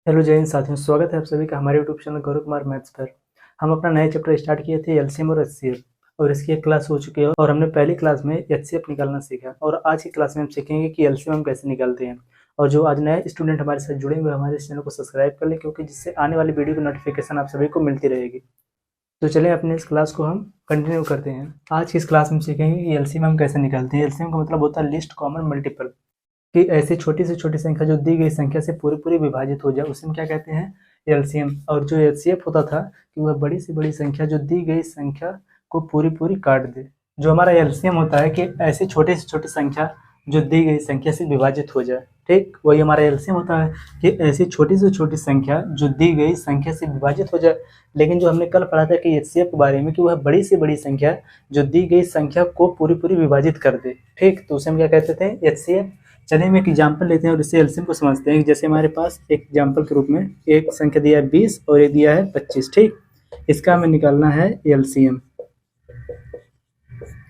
Hello जय हिंद साथियों, स्वागत है आप सभी का हमारे YouTube channel Gaurav Kumar maths पर। हम अपना नया चैप्टर स्टार्ट किए थे एलसीएम और एचसीएफ, और इसकी एक क्लास हो चुकी है और हमने पहली क्लास में एचसीएफ निकालना सीखा। और आज की क्लास में हम सीखेंगे कि एलसीएम हम कैसे निकालते हैं। और जो आज नए स्टूडेंट हमारे साथ जुड़े हुए हमारे इस चैनल को सब्सक्राइब कर लें, क्योंकि जिससे आने वाली वीडियो की नोटिफिकेशन आप सभी को मिलती रहेगी। तो चलिए अपने इस क्लास को हम कंटिन्यू करते हैं। आज की इस क्लास में सीखेंगे कि एलसीएम हम कैसे निकालते हैं। एलसीएम का मतलब होता है लिस्ट कॉमन मल्टीपल, कि ऐसी छोटी से छोटी संख्या जो दी गई संख्या से पूरी पूरी विभाजित हो जाए, उसे हम क्या कहते हैं, एलसीएम। और जो एचसीएफ होता था कि वह बड़ी से बड़ी संख्या जो दी गई संख्या को पूरी पूरी काट दे। जो हमारा एलसीएम होता है कि ऐसी छोटी से छोटी संख्या जो दी गई संख्या से विभाजित हो जाए, ठीक वही हमारा एलसीएम होता है कि ऐसी छोटी से छोटी संख्या जो दी गई संख्या से विभाजित हो जाए। लेकिन जो हमने कल पढ़ा था कि एचसीएफ के बारे में, कि वह बड़ी से बड़ी संख्या जो दी गई संख्या को पूरी पूरी विभाजित कर दे, ठीक, तो उसे हम क्या कहते थे, एचसीएफ। चलिए हम एक एग्जाम्पल लेते हैं और इससे एलसीएम को समझते हैं। जैसे हमारे पास एक एग्जाम्पल के रूप में एक संख्या दिया है 20 और एक दिया है 25, ठीक। इसका हमें निकालना है एलसीएम,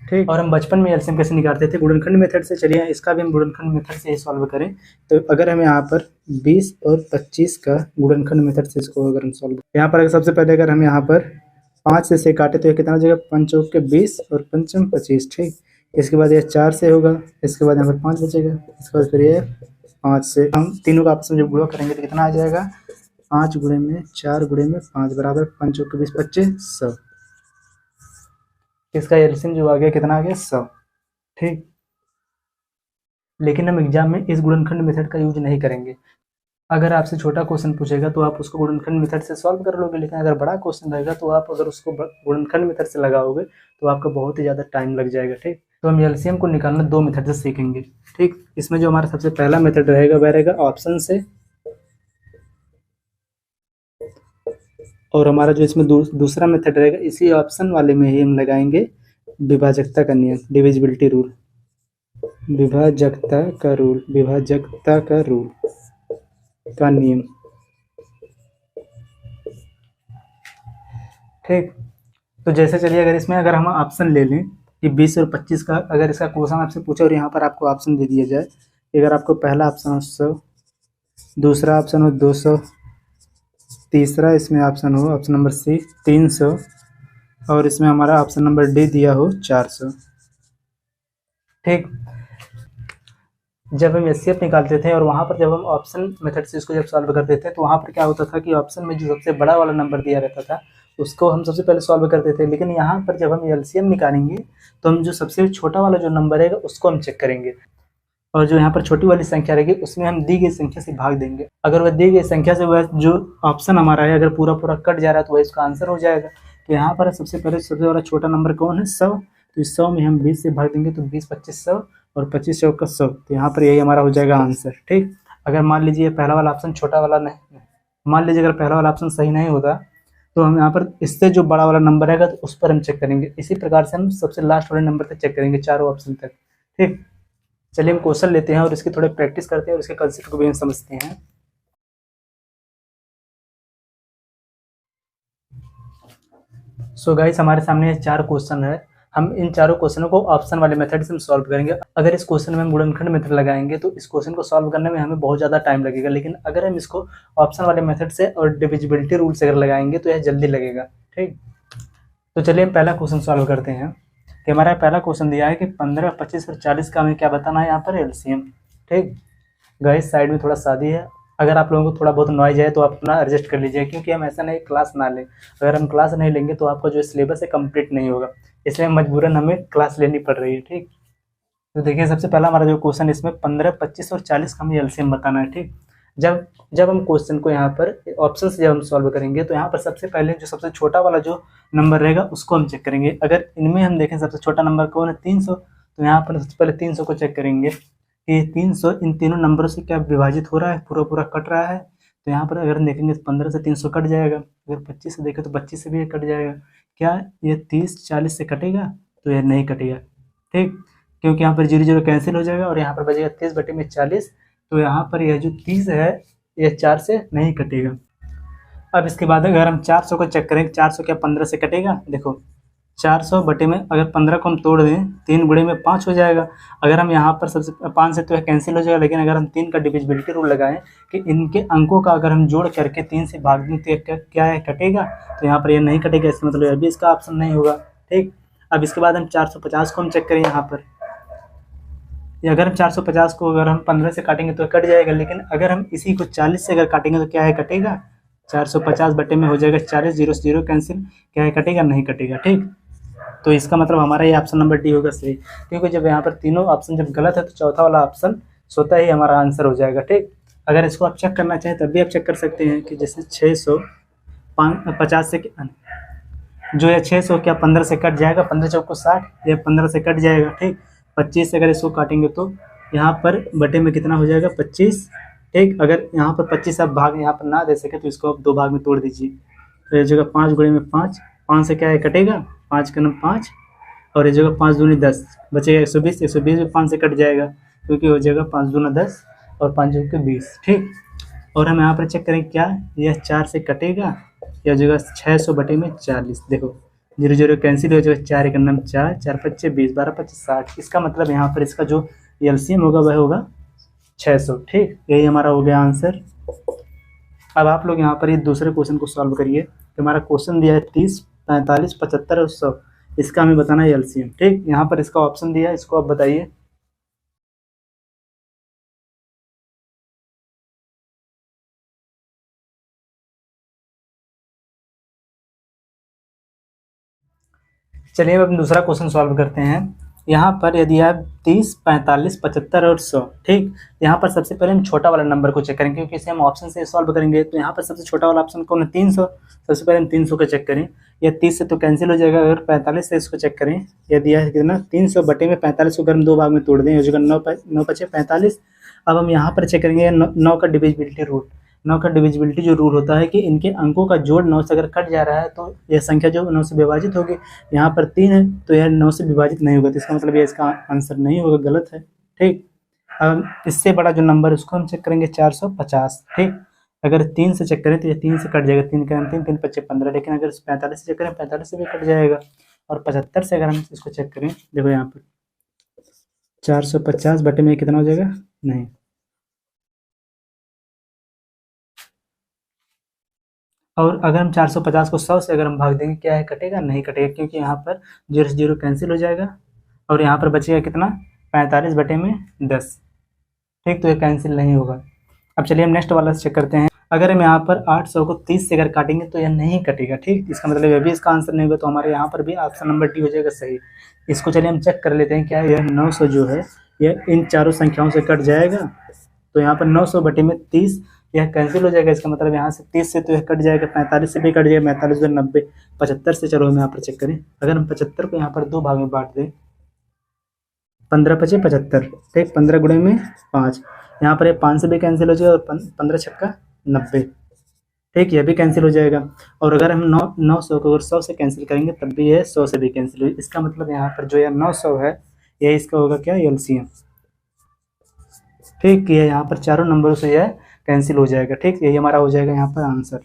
ठीक। और हम बचपन में एलसीएम कैसे निकालते थे, गुणनखंड मेथड से। चलिए इसका भी हम गुणनखंड मेथड से ही सॉल्व करें। तो अगर हम यहाँ पर 20 और 25 का गुणनखंड मेथड से इसको अगर हम सॉल्व, यहाँ पर सबसे पहले अगर हम यहाँ पर 5 से 6 काटे तो ये कितना हो जाएगा, 5 चौक के 20 और 5 25, ठीक। इसके बाद ये 4 से होगा, इसके बाद यहाँ पर 5 बचेगा, इसके बाद फिर ये 5 से हम तीनों का आपस में जब गुणा करेंगे तो कितना आ जाएगा, 5 गुणे में 4 गुणे में 5 बराबर 5 चौक के 20 25 100। इसका एलसीएम जो आ गया कितना आ गया, 100, ठीक। लेकिन हम एग्जाम में इस गुणनखंड मेथड का यूज नहीं करेंगे। अगर आपसे छोटा क्वेश्चन पूछेगा तो आप उसको गुणनखंड मेथड से सॉल्व कर लोगे, लेकिन अगर बड़ा क्वेश्चन रहेगा तो आप अगर उसको गुणनखंड मेथड से लगाओगे तो आपका बहुत ही ज़्यादा टाइम लग जाएगा, ठीक। तो हम एलसीएम को निकालना 2 मेथड से सीखेंगे, ठीक। इसमें जो हमारा सबसे पहला मेथड रहेगा वह रहेगा ऑप्शन से, और हमारा जो इसमें दूसरा मेथड रहेगा इसी ऑप्शन वाले में ही हम लगाएंगे विभाजकता का नियम, डिविजिबिलिटी रूल, विभाजकता का रूल, विभाजकता का रूल का नियम, ठीक। तो जैसे चलिए अगर इसमें अगर हम ऑप्शन ले लें कि 20 और 25 का अगर इसका क्वेश्चन आपसे पूछे और यहाँ पर आपको ऑप्शन दे दिया जाए, अगर आपको पहला ऑप्शन हो 100, दूसरा ऑप्शन हो 200, तीसरा इसमें ऑप्शन हो ऑप्शन नंबर सी 300, और इसमें हमारा ऑप्शन नंबर डी दिया हो 400, ठीक। जब हम एचसीएफ निकालते थे और वहाँ पर जब हम ऑप्शन मेथड से इसको जब सॉल्व करते थे तो वहाँ पर क्या होता था कि ऑप्शन में जो सबसे बड़ा वाला नंबर दिया रहता था उसको हम सबसे पहले सॉल्व करते थे। लेकिन यहाँ पर जब हम एलसीएम निकालेंगे तो हम जो सबसे छोटा वाला जो नंबर रहेगा उसको हम चेक करेंगे, और जो यहाँ पर छोटी वाली संख्या रहेगी उसमें हम दी गई संख्या से भाग देंगे। अगर वह दी गई संख्या से वह जो ऑप्शन हमारा है अगर पूरा पूरा कट जा रहा है तो वह इसका आंसर हो जाएगा। तो यहाँ पर सबसे पहले सबसे बड़ा छोटा नंबर कौन है, 100। तो इस 100 में हम 20 से भाग देंगे तो 20 25 100 और 25 चौक का 100, तो यहाँ पर यही हमारा हो जाएगा आंसर, ठीक। अगर मान लीजिए पहला वाला ऑप्शन छोटा वाला नहीं, मान लीजिए अगर पहला वाला ऑप्शन सही नहीं होता तो हम यहाँ पर इससे जो बड़ा वाला नंबर रहेगा तो उस पर हम चेक करेंगे। इसी प्रकार से हम सबसे लास्ट वाले नंबर तक चेक करेंगे, चारों ऑप्शन तक, ठीक। चलिए हम क्वेश्चन लेते हैं और इसकी थोड़ी प्रैक्टिस करते हैं और इसके कंसेप्ट को भी हम समझते हैं। सो गाइस हमारे सामने 4 क्वेश्चन है। हम इन चारों क्वेश्चनों को ऑप्शन वाले मेथड से हम सॉल्व करेंगे। अगर इस क्वेश्चन में हम गुणनखंड मेथड लगाएंगे तो इस क्वेश्चन को सॉल्व करने में हमें बहुत ज़्यादा टाइम लगेगा, लेकिन अगर हम इसको ऑप्शन वाले मेथड से और डिविजिबिलिटी रूल से अगर लगाएंगे तो यह जल्दी लगेगा, ठीक। तो चलिए हम पहला क्वेश्चन सॉल्व करते हैं। कि हमारा पहला क्वेश्चन दिया है कि 15, 25 और 40 का हमें क्या बताना है यहाँ पर, एलसीएम, ठीक। गाइस साइड में थोड़ा शादी है, अगर आप लोगों को थोड़ा बहुत नॉइज है तो आप अपना एडजस्ट कर लीजिए, क्योंकि हम ऐसा नहीं क्लास ना लें। अगर हम क्लास नहीं लेंगे तो आपका जो सिलेबस है कंप्लीट नहीं होगा, इसलिए मजबूरन हमें क्लास लेनी पड़ रही है, ठीक। तो देखिए सबसे पहला हमारा जो क्वेश्चन इसमें 15, 25 और 40 का हमें एलसीएम बताना है, ठीक। जब हम क्वेश्चन को यहाँ पर ऑप्शन से जब हम सॉल्व करेंगे तो यहाँ पर सबसे पहले जो सबसे छोटा वाला जो नंबर रहेगा उसको हम चेक करेंगे। अगर इनमें हम देखें सबसे छोटा नंबर कौन है, 300, तो यहाँ पर सबसे पहले 300 को चेक करेंगे कि 300 इन तीनों नंबरों से क्या विभाजित हो रहा है, पूरा पूरा कट रहा है। तो यहाँ पर अगर हम देखेंगे तो 15 से 300 कट जाएगा, अगर 25 से देखें तो 25 से भी कट जाएगा। क्या ये 30 40 से कटेगा, तो यह नहीं कटेगा, ठीक, क्योंकि यहाँ पर 0 0 कैंसिल हो जाएगा और यहाँ पर बचेगा 30/40। तो यहाँ पर यह जो 30 है यह 4 से नहीं कटेगा। अब इसके बाद अगर हम 400 को चेक करें, 400 क्या 15 से कटेगा, देखो 400 बटे में अगर 15 को हम तोड़ दें 3 गुणे में 5 हो जाएगा। अगर हम यहाँ पर सबसे 5 से तो यह कैंसिल हो जाएगा, लेकिन अगर हम 3 का डिविजिबिलिटी रूल लगाएं कि इनके अंकों का अगर हम जोड़ करके 3 से भाग दें तो क्या है, कटेगा। तो यहाँ पर यह नहीं कटेगा, इसका मतलब अभी इसका ऑप्शन नहीं होगा। ठीक, अब इसके बाद हम 450 को हम चेक करें। यहाँ पर अगर हम 450 को अगर हम 15 से काटेंगे तो कट जाएगा, लेकिन अगर हम इसी को 40 से अगर काटेंगे तो क्या है, कटेगा। 450 बटे में हो जाएगा 40, 0 से 0 कैंसिल, क्या है, कटेगा, नहीं कटेगा। ठीक, तो इसका मतलब हमारा ये ऑप्शन नंबर डी होगा सही, क्योंकि जब यहाँ पर तीनों ऑप्शन जब गलत है तो चौथा वाला ऑप्शन स्वतः ही हमारा आंसर हो जाएगा। ठीक, अगर इसको आप चेक करना चाहें तब भी आप चेक कर सकते हैं कि जैसे 650 से जो है 600 क्या 15 से कट जाएगा, 15 चौको 60, या 15 से कट जाएगा। ठीक, 25 से अगर इसको काटेंगे तो यहाँ पर बटे में कितना हो जाएगा, 25। ठीक, अगर यहाँ पर 25 आप भाग यहाँ पर ना दे सके तो इसको आप 2 भाग में तोड़ दीजिए, तो ये जगह 5 गुणे में 5, 5 से क्या है, कटेगा, 5 का 5, और ये जगह 5 दूनी 10 बचेगा 120, 120 में 5 से कट जाएगा क्योंकि हो जाएगा 5 दूना 10 और 5 के 20। ठीक, और हम यहाँ पर चेक करें क्या यह 4 से कटेगा, यह जगह 600 बटे में 40, देखो 0 0 कैंसिल हो जाएगा, 4 1 4, 4 5 20, 12 25 60। इसका मतलब यहाँ पर इसका जो एलसीएम होगा वह होगा 600। ठीक, यही हमारा हो गया आंसर। अब आप लोग यहाँ पर ये दूसरे क्वेश्चन को सॉल्व करिए। हमारा क्वेश्चन दिया है 30, 45, 75 और 100, इसका हमें बताना है एलसीएम। ठीक, यहाँ पर इसका ऑप्शन दिया है, इसको आप बताइए। चलिए अब हम दूसरा क्वेश्चन सॉल्व करते हैं। यहाँ पर यदि आप 30, 45, 75 और 100, ठीक, यहाँ पर सबसे पहले हम छोटा वाला नंबर को चेक करेंगे क्योंकि इसे हम ऑप्शन से सॉल्व करेंगे। तो यहाँ पर सबसे छोटा वाला ऑप्शन कौन है, 300। सबसे पहले हम 300 का चेक करें, या 30 से तो कैंसिल हो जाएगा। अगर 45 से इसको चेक करें, यदि है कितना, 300 बटे में 45 को अगर हम 2 भाग में तोड़ दें हो जाएगा 9 5 45। अब हम यहाँ पर चेक करेंगे 9 का डिविजिबिलिटी रूल। 9 का डिविजिबिलिटी जो रूल होता है कि इनके अंकों का जोड़ 9 से अगर कट जा रहा है तो यह संख्या जो 9 से विभाजित होगी। यहाँ पर 3 है तो यह 9 से विभाजित नहीं होगा, तो इसका मतलब यह इसका आंसर नहीं होगा, गलत है। ठीक, अब इससे बड़ा जो नंबर उसको हम चेक करेंगे 450। ठीक, अगर 3 से चेक करें तो ये 3 से कट जाएगा, 3 का 3, 3 5 15, लेकिन अगर 45 से चेक करें 45 से भी कट जाएगा। और 75 से अगर हम इसको चेक करें, देखो यहाँ पर 450 बटे में कितना हो जाएगा, नहीं, और अगर हम 450 को 100 से अगर हम भाग देंगे क्या है, कटेगा, नहीं कटेगा, क्योंकि यहाँ पर 0 से 0 कैंसिल हो जाएगा और यहाँ पर बचेगा कितना, 45 बटे में 10। ठीक, तो ये कैंसिल नहीं होगा। अब चलिए हम नेक्स्ट वाला चेक करते हैं। अगर हम यहाँ पर 800 को 30 से अगर काटेंगे तो यह नहीं कटेगा। ठीक, इसका मतलब यह भी इसका आंसर नहीं होगा, तो हमारे यहाँ पर भी ऑप्शन नंबर डी हो जाएगा सही। इसको चलिए हम चेक कर लेते हैं, क्या यह 900 जो है यह इन चारों संख्याओं से कट जाएगा। तो यहाँ पर 900 बटे में 30 यह कैंसिल हो जाएगा, इसका मतलब यहाँ से 30 से तो यह कट जाएगा, 45 से भी कट जाएगा, 45 में 90, 75 से, चलो हम यहाँ पर चेक करें। अगर हम 75 को यहाँ पर 2 भाग में बांट दें, 15 5 75, ठीक, 15 गुणे में 5, यहाँ पर ये 5 से भी कैंसिल हो जाएगा और 15 छक्का 90। ठीक, यह भी कैंसिल हो जाएगा। और अगर हम 900 को अगर 100 से कैंसिल करेंगे तब भी यह 100 से भी कैंसिल हो, इसका मतलब यहाँ पर जो यह 900 है यह इसका होगा क्या, एलसीएम। ठीक, ये यहाँ पर चारों नंबरों से यह कैंसिल हो जाएगा। ठीक, यही हमारा हो जाएगा यहाँ पर आंसर।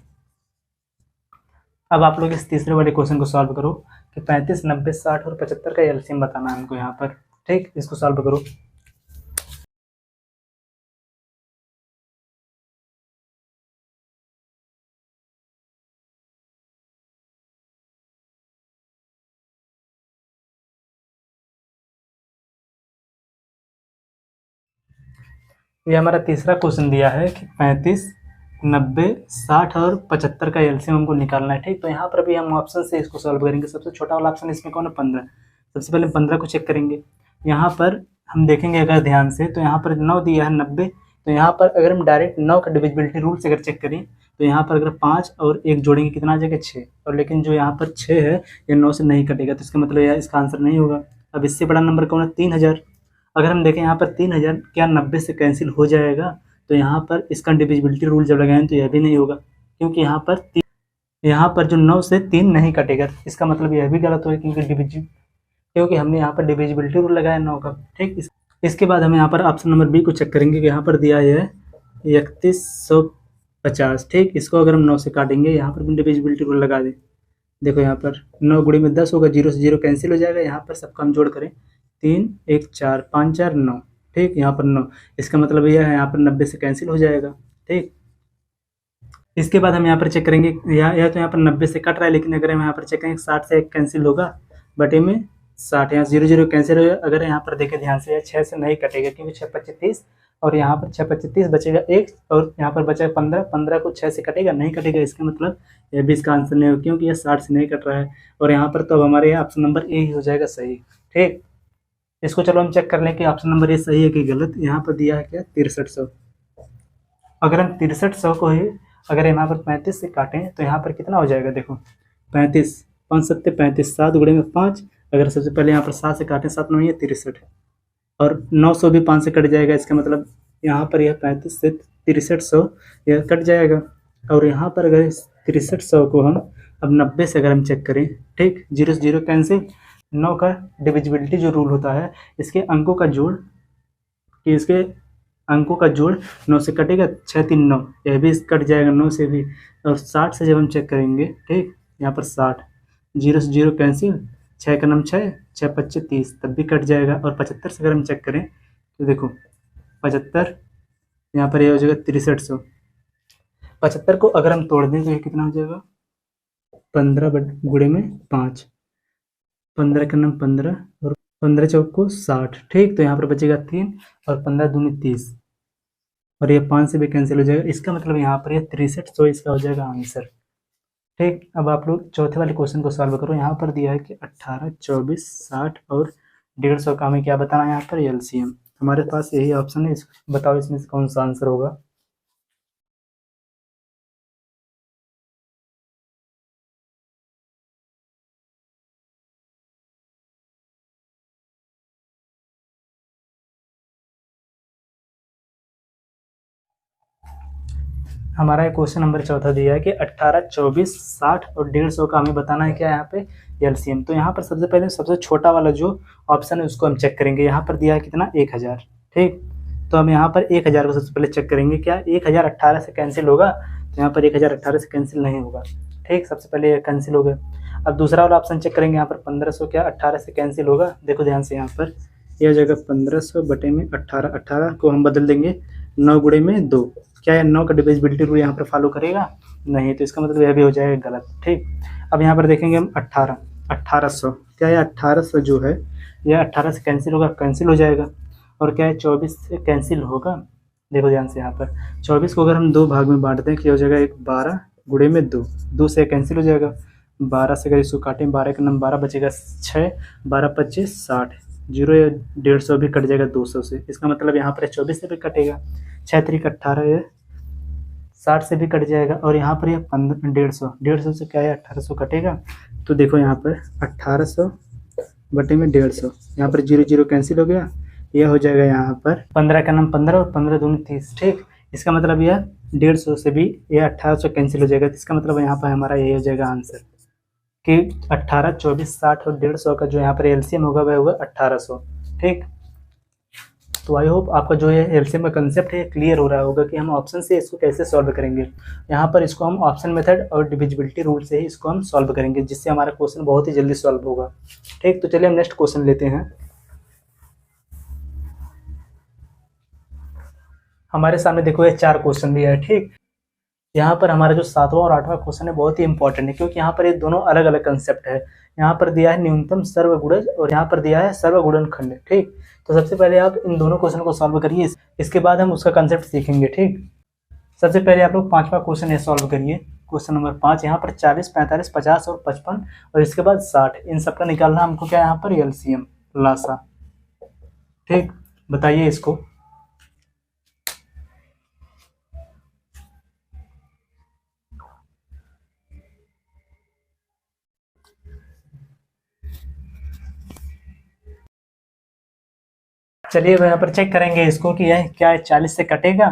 अब आप लोग इस तीसरे वाले क्वेश्चन को सॉल्व करो कि 35, 90, 60 और 75 का एलसीएम बताना है हमको यहाँ पर। ठीक, इसको सॉल्व करो। ये हमारा तीसरा क्वेश्चन दिया है कि 35, 90, 60 और 75 का एलसीएम हमको निकालना है। ठीक, तो यहाँ पर भी हम ऑप्शन से इसको सॉल्व करेंगे। सबसे छोटा वाला ऑप्शन इसमें कौन है, 15। सबसे पहले 15 को चेक करेंगे। यहाँ पर हम देखेंगे अगर ध्यान से तो यहाँ पर 9 दिया है, 90, तो यहाँ पर अगर हम डायरेक्ट 9 का डिविजिबिलिटी रूल से अगर चेक करें तो यहाँ पर अगर 5 और 1 जोड़ेंगे कितना आ जाएगा, 6, और लेकिन जो यहाँ पर 6 है ये 9 से नहीं कटेगा, तो इसका मतलब यह इसका आंसर नहीं होगा। अब इससे बड़ा नंबर कौन है, 3000। अगर हम देखें यहाँ पर 3000 क्या 90 से कैंसिल हो जाएगा, तो यहाँ पर इसका डिविजिबिलिटी रूल जब लगाएं तो यह भी नहीं होगा, क्योंकि यहाँ पर जो 9 से 3 नहीं कटेगा, इसका मतलब यह भी गलत होगा क्योंकि हमने यहाँ पर डिविजिबिलिटी रूल लगाया 9 का। ठीक, इसके बाद हम यहाँ पर ऑप्शन नंबर बी को चेक करेंगे कि यहाँ पर दिया है 3150। ठीक, इसको अगर हम 9 से काटेंगे, यहाँ पर भी डिविजिबिलिटी रूल लगा दें देखो यहाँ पर 9 × 10 होगा, 0 से 0 कैंसिल हो जाएगा। यहाँ पर सबका हम जोड़ करें 3 1 4 5 4 9, ठीक, यहाँ पर 9। इसका मतलब यह है यहाँ पर 90 से कैंसिल हो जाएगा, ठीक। इसके बाद हम यहाँ पर चेक करेंगे, यह तो यहाँ पर 90 से कट रहा है, लेकिन अगर हम यहाँ पर चेक करेंगे 60 से 1 कैंसिल होगा, बटे में 60, यहाँ 0 0 कैंसिल हो जाएगा। अगर यहाँ पर देखें ध्यान से, 6 से नहीं कटेगा क्योंकि 6 25 30, और यहाँ पर 6 25 30 बचेगा 1, और यहाँ पर बचेगा 15, 15 को 6 से कटेगा, नहीं कटेगा। इसका मतलब यह भी इसका आंसर नहीं होगा क्योंकि यह 60 से नहीं कट रहा है। और यहाँ पर तो अब हमारे यहाँ ऑप्शन नंबर ए ही हो जाएगा सही, ठीक। इसको चलो हम चेक कर लें कि ऑप्शन नंबर ए सही है कि गलत। यहाँ पर दिया है क्या 6300। अगर हम 6300 को ही अगर यहाँ पर 35 से काटें तो यहाँ पर कितना हो जाएगा, देखो 35, 5 7 35, 7 गुणे में 5। अगर सबसे पहले यहाँ पर 7 से काटें, 7 9 है 63, और 900 भी 5 से कट जाएगा। इसका मतलब यहाँ पर यह 35 से 6300 यह कट जाएगा। और यहाँ पर अगर 6300 को हम अब 90 से अगर हम चेक करें, ठीक, 0 से 0 कैंसिल। 9 का डिविजिबिलिटी जो रूल होता है, इसके अंकों का जोड़, कि इसके अंकों का जोड़ 9 से कटेगा, 6 3 9, यह भी कट जाएगा 9 से भी। और 60 से जब हम चेक करेंगे, ठीक, यहाँ पर 60, 0 से 0 कैंसिल, 6 का नाम 6, 6 25 30, तब भी कट जाएगा। और 75 से अगर हम चेक करें तो देखो 75, यहाँ पर यह हो जाएगा 6300। 75 को अगर हम तोड़ दें तो ये कितना हो जाएगा, 15 गुणे में 5, 15 का नाम 15, और 15 चौक को 60, ठीक। तो यहाँ पर बचेगा 3, और 15 दूनी 30, और ये 5 से भी कैंसिल हो जाएगा। इसका मतलब यहाँ पर ये 6300 इसका हो जाएगा आंसर, ठीक। अब आप लोग चौथे वाले क्वेश्चन को सॉल्व करो। यहाँ पर दिया है कि 18 24 60 और 150 का हमें क्या बताना है, यहाँ पर एलसीएम। हमारे पास यही ऑप्शन है, बताओ इसमें से कौन सा आंसर होगा। हमारा क्वेश्चन नंबर चौथा दिया है कि 18 24 60 और 150 का हमें बताना है क्या यहाँ पे एलसीएम। तो यहाँ पर सबसे पहले सबसे छोटा वाला जो ऑप्शन है उसको हम चेक करेंगे। यहाँ पर दिया है कितना, 1000, ठीक। तो हम यहाँ पर 1000 को सबसे पहले चेक करेंगे, क्या 1000 18 से कैंसिल होगा, तो यहाँ पर 1000 18 से कैंसिल नहीं होगा, ठीक। सबसे पहले ये कैंसिल हो गया। अब दूसरा वाला ऑप्शन चेक करेंगे, यहाँ पर 1500 क्या 18 से कैंसिल होगा, देखो ध्यान से, यहाँ पर यह हो जाएगा 1500 बटे में 18, 18 को हम बदल देंगे 9 गुणे में 2। क्या 9 का डिविजिबिलिटी रूल यहाँ पर फॉलो करेगा, नहीं, तो इसका मतलब यह भी हो जाएगा गलत, ठीक। अब यहाँ पर देखेंगे हम 18 1800, क्या यह 1800 जो है यह 18 से कैंसिल होगा, कैंसिल हो जाएगा। और क्या है 24 से कैंसिल होगा, देखो ध्यान से, यहाँ पर 24 को अगर हम 2 भाग में बांट दें, क्या हो जाएगा, एक 12 गुणे में 2, 2 से कैंसिल हो जाएगा। 12 से अगर इसको काटें, 12 का नाम 12 बचेगा 6, 12 25 60, 0 या 150 भी कट जाएगा 200 से। इसका मतलब यहाँ पर 24 से भी कटेगा, 6 3 18, यह 60 से भी कट जाएगा। और यहाँ पर यह 150 से क्या है 1800 कटेगा। तो देखो यहाँ पर 1800 बटे में 150, यहाँ पर 0 0 कैंसिल हो गया, यह हो जाएगा यहाँ पर 15 का नाम 15 और 15 दूनी 30, ठीक। इसका मतलब यह 150 से भी यह 1800 कैंसिल हो जाएगा। इसका मतलब यहाँ पर हमारा यही हो जाएगा आंसर कि 18 24 60 और 150 का जो यहाँ पर एलसीएम होगा वह होगा 1800, ठीक। तो आई होप आपका जो ये एलसीएम का कंसेप्ट है क्लियर हो रहा होगा कि हम ऑप्शन से इसको कैसे सॉल्व करेंगे। यहाँ पर इसको हम ऑप्शन मेथड और डिविजिबिलिटी रूल से ही इसको हम सॉल्व करेंगे, जिससे हमारा क्वेश्चन बहुत ही जल्दी सॉल्व होगा, ठीक। तो चलिए हम नेक्स्ट क्वेश्चन लेते हैं। हमारे सामने देखो ये 4 क्वेश्चन दिया है, ठीक। यहाँ पर हमारा जो 7वां और 8वां क्वेश्चन है बहुत ही इंपॉर्टेंट है, क्योंकि यहाँ पर ये दोनों अलग अलग कंसेप्ट है। यहाँ पर दिया है न्यूनतम सर्वगुणज और यहाँ पर दिया है सर्वगुणनखंड, ठीक। तो सबसे पहले आप इन दोनों क्वेश्चन को सॉल्व करिए, इसके बाद हम उसका कंसेप्ट सीखेंगे, ठीक। सबसे पहले आप लोग 5वां क्वेश्चन है सॉल्व करिए। क्वेश्चन नंबर 5, यहाँ पर 40 45 50 और 55 और इसके बाद 60, इन सबका निकालना हमको क्या है यहाँ पर एलसीएम लासा, ठीक। बताइए इसको। चलिए यहाँ पर चेक करेंगे इसको कि यह क्या है 40 से कटेगा।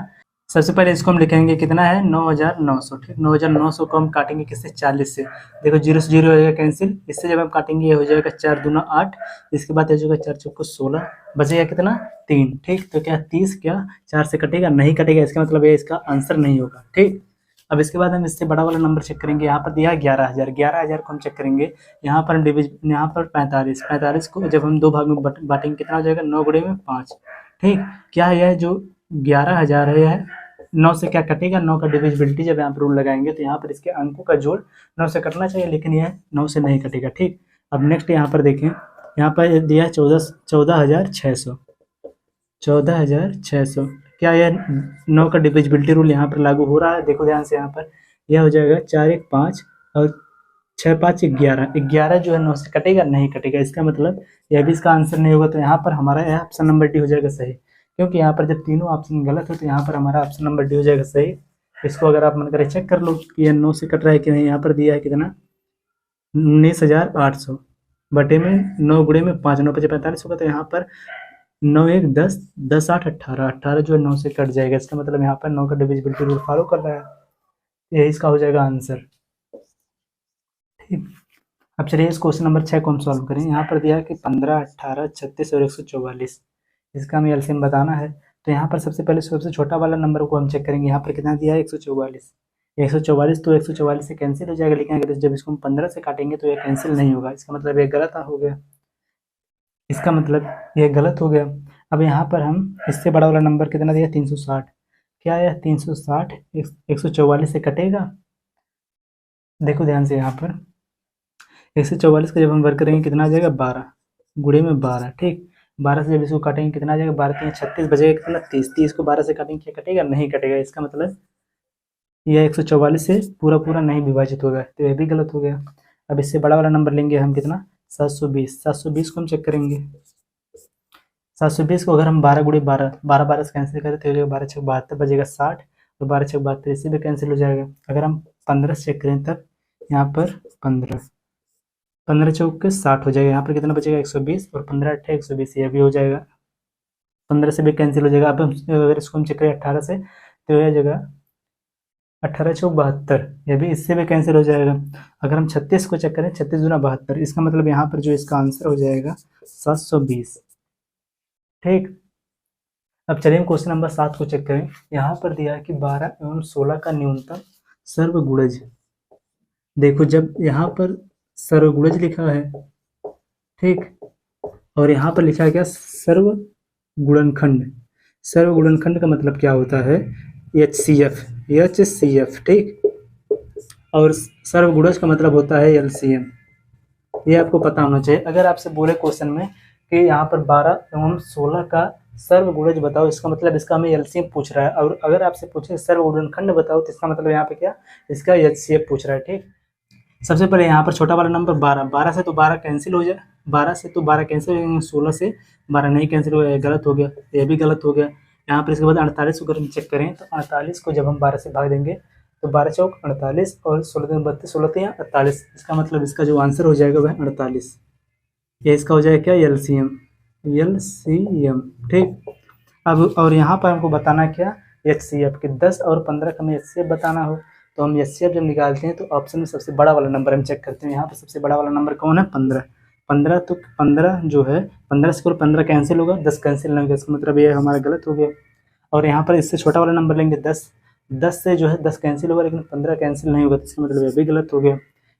सबसे पहले इसको हम लिखेंगे कितना है 9900, ठीक। 9900 को हम काटेंगे किससे 40 से, देखो 0 से 0 हो जाएगा कैंसिल, इससे जब हम काटेंगे ये हो जाएगा 4 दूना 8, इसके बाद हो जाएगा 4 चौको 16, बचेगा कितना 3, ठीक। तो क्या 30 क्या 4 से कटेगा, नहीं कटेगा, इसका मतलब ये इसका आंसर नहीं होगा, ठीक। अब इसके बाद हम इससे बड़ा वाला नंबर चेक करेंगे। यहाँ पर दिया है 11,000, 11,000 को हम चेक करेंगे। यहाँ पर यहाँ पर 45, 45 को जब हम 2 भाग में बांटेंगे कितना हो जाएगा, 9 गुणे में 5। ठीक, क्या है यह जो 11,000 है यह 9 से क्या कटेगा, 9 का डिविजिबिलिटी जब यहाँ पर रूल लगाएंगे तो यहाँ पर इसके अंकों का जोड़ 9 से कटना चाहिए, लेकिन यह 9 से नहीं कटेगा। ठीक, अब नेक्स्ट यहाँ पर देखें, यहाँ पर दिया है 14,600, 14,600। क्या यह 9 का डिविजिबिलिटी रूल यहाँ पर लागू हो रहा है? देखो ध्यान से, यहाँ पर यह हो जाएगा 4 1 5 और 6 5 11, 11 जो है 9 से कटेगा, नहीं कटेगा। इसका मतलब यह भी इसका आंसर नहीं होगा, तो यहाँ पर हमारा यह ऑप्शन नंबर डी हो जाएगा सही, क्योंकि यहाँ पर जब तीनों ऑप्शन गलत हो तो यहाँ पर हमारा ऑप्शन नंबर डी हो जाएगा सही। इसको अगर आप मन करे चेक कर लो कि यह 9 से कट रहा है कि नहीं। यहाँ पर दिया है कितना, 19,800 बटे में 9 गुणे में 5, 9 5 45 होगा, तो यहाँ पर 9 1 10, 10 8 18, 18 जो है 9 से कट जाएगा। इसका मतलब यहाँ पर 9 का डिविजिबिलिटी रूल फॉलो कर रहा है, यही इसका हो जाएगा आंसर। ठीक, अब चलिए इस क्वेश्चन नंबर 6 को हम सॉल्व करें। यहाँ पर दिया है कि 15 18 36 और 144, इसका हमें एलसीएम बताना है। तो यहाँ पर सबसे पहले सबसे छोटा वाला नंबर को हम चेक करेंगे। यहाँ पर कितना दिया है, 144, 144 तो 144 से कैंसिल हो जाएगा, लेकिन अगर जब इसको हम 15 से काटेंगे तो यह कैंसिल नहीं होगा। इसका मतलब ये गलत हो गया, इसका मतलब यह गलत हो गया। अब यहाँ पर हम इससे बड़ा वाला नंबर कितना दिया, 360। क्या यह 360 144 से कटेगा? देखो ध्यान से, यहाँ पर 144 का जब हम वर्क करेंगे कितना आ जाएगा, 12 गुणे में 12। ठीक, 12 से जब इसको काटेंगे कितना आ जाएगा, 12 3 36 बचेगा कितना, 30। 30 को 12 से काटेंगे क्या कटेगा, नहीं कटेगा। इसका मतलब यह 144 से पूरा पूरा नहीं विभाजित होगा, तो यह भी गलत हो गया। अब इससे बड़ा वाला नंबर लेंगे हम कितना, 720। 720 को हम चेक करेंगे। 720 को अगर हम 12 गुणे 12, 12 12 से कैंसिल करें तो हो जाएगा 12 6 72 बचेगा 60, और 12 6 72 इससे भी कैंसिल हो जाएगा। अगर हम 15 से चेक करें तब यहाँ पर 15 15 चौक 60 हो जाएगा। यहाँ पर कितना बचेगा, 120, और 15 8 120, यह भी हो जाएगा। 15 से भी कैंसिल हो जाएगा। अब हम अगर इसको हम चेक करें 18 से तो यह जगह 18 चौक 72, यह भी इससे भी कैंसिल हो जाएगा। अगर हम 36 को चेक करें, 36 दूना 72, इसका मतलब यहाँ पर जो इसका आंसर हो जाएगा 720। ठीक, अब चलिए हम क्वेश्चन नंबर 7 को चेक करें। यहाँ पर दिया है कि 12 एवं 16 का न्यूनतम सर्वगुणज। देखो जब यहाँ पर सर्वगुणज लिखा है, ठीक, और यहाँ पर लिखा है क्या, सर्वगुणनखंड। सर्वगुणनखंड का मतलब क्या होता है, HCF, HCF। ठीक, और सर्वगुणज का मतलब होता है LCM। ये आपको पता होना चाहिए। अगर आपसे बोले क्वेश्चन में कि यहाँ पर 12 एवं 16 का सर्वगुणज बताओ, इसका मतलब इसका हमें एलसीएम पूछ रहा है। और अगर आपसे पूछे सर्वगुणनखंड बताओ तो इसका मतलब यहाँ पे क्या, इसका HCF पूछ रहा है। ठीक, सबसे पहले यहाँ पर छोटा वाला नंबर 12, 12 से तो 12 कैंसिल हो जाए, 12 से तो 12 कैंसिल हो जाएंगे, 16 से 12 नहीं कैंसिल हो, गलत हो गया, यह भी गलत हो गया। यहाँ पर इसके बाद 48 को अगर हम चेक करें तो 48 को जब हम 12 से भाग देंगे तो 12 चौक 48 और 16 3 32, 16 3 48, इसका मतलब इसका जो आंसर हो जाएगा वह 48। ये इसका हो जाएगा क्या, LCM। ठीक, अब और यहाँ पर हमको बताना क्या, HCF कि 10 और 15 का हमें HCF बताना हो, तो हम HCF जब निकालते हैं तो ऑप्शन में सबसे बड़ा वाला नंबर हम चेक करते हैं। यहाँ पर सबसे बड़ा वाला नंबर कौन है, 15। 15 तो 15 जो है 15 से 15 कैंसिल होगा, 10 कैंसिल नहीं होगा, इसका मतलब ये हमारा गलत हो गया। और यहाँ पर इससे छोटा वाला नंबर लेंगे 10, 10 से जो है 10 कैंसिल होगा, लेकिन 15 कैंसिल नहीं होगा, तो इसका मतलब ये भी गलत हो गया।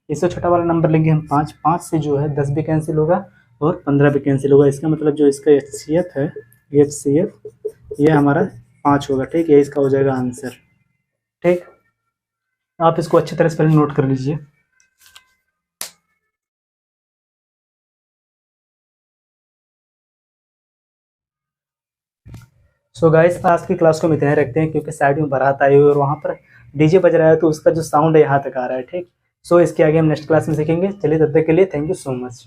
इससे छोटा वाला नंबर लेंगे हम 5, 5 से जो है 10 भी कैंसिल होगा और 15 भी कैंसिल होगा, इसका मतलब जो इसका HCF है, HCF ये हमारा 5 होगा। ठीक, ये इसका हो जाएगा आंसर। ठीक, आप इसको अच्छी तरह से पहले नोट कर लीजिए। सो गाइस, आज की क्लास को हम इतना रखते हैं, क्योंकि साइड में बारात आई हुई और वहाँ पर डीजे बज रहा है, तो उसका जो साउंड है यहाँ तक आ रहा है। ठीक, सो इसके आगे हम नेक्स्ट क्लास में सीखेंगे। चलिए तब तक के लिए थैंक यू सो मच।